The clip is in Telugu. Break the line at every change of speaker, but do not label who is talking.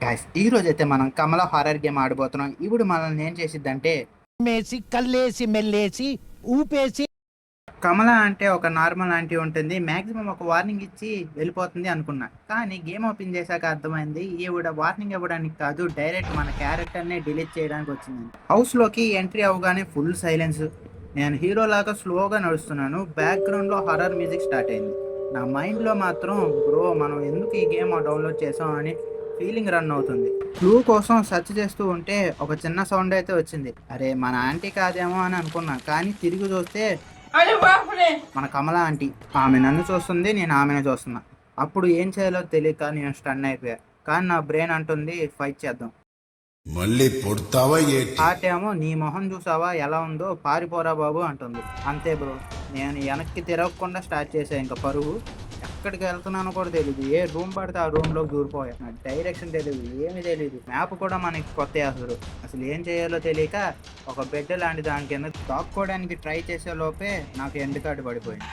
గైస్ ఈ రోజు అయితే మనం కమల హారర్ గేమ్ ఆడబోతున్నాం. ఇప్పుడు మనల్ని ఏం చేసిద్దంటే
మేసి కల్లేసి మెల్లేసి ఊపేసి
కమల అంటే ఒక నార్మల్ ఆంటీ ఉంటుంది. మాక్సిమం ఒక వార్నింగ్ ఇచ్చి వెళ్ళిపోతుంది అనుకున్నా, కానీ గేమ్ ఓపెన్ చేశాక అర్థమైంది ఈవిడ వార్నింగ్ ఇవ్వడానికి కాదు, డైరెక్ట్ మన క్యారెక్టర్నే డిలీట్ చేయడానికి వచ్చింది. హౌస్లోకి ఎంట్రీ అవ్వగానే ఫుల్ సైలెన్స్. నేను హీరో లాగా స్లోగా నడుస్తున్నాను. బ్యాక్గ్రౌండ్లో హర్రర్ మ్యూజిక్ స్టార్ట్ అయింది. నా మైండ్లో మాత్రం బ్రో మనం ఎందుకు ఈ గేమ్ డౌన్లోడ్ చేసాం అని ఫీలింగ్ రన్ అవుతుంది. క్లూ కోసం సెర్చ్ చేస్తూ ఉంటే ఒక చిన్న సౌండ్ అయితే వచ్చింది. అరే మన ఆంటీ కాదేమో అని అనుకున్నా, కానీ తిరిగి చూస్తే మన కమల ఆంటీ. ఆమె నన్ను చూస్తుంది, నేను ఆమెను చూస్తున్నా. అప్పుడు ఏం చేయాలో తెలియక నేను స్టన్ అయిపోయా. కానీ నా బ్రెయిన్ అంటుంది ఫైట్ చేద్దాం.
మళ్ళీ పుడతావా ఏంటి?
హార్ట్ ఏమో నీ మొహం చూసావా ఎలా ఉందో, పారిపోరా బాబు అంటుంది. అంతే బ్రో, నేను వెనక్కి తిరగకుండా స్టార్ట్ చేసా. ఇంకా పరుగు ఎక్కడికి వెళ్తున్నానో కూడా తెలియదు. ఏ రూమ్ పడితే ఆ రూమ్లోకి దూరిపోయా. నాకు డైరెక్షన్ తెలియదు, ఏమీ తెలియదు. మ్యాప్ కూడా మనకి కొత్త అసలు ఏం చేయాలో తెలియక ఒక బెడ్ లాంటి దాని కింద దాక్కోవడానికి ట్రై చేసే లోపే నాకు ఎండ్ కార్డు పడిపోయింది.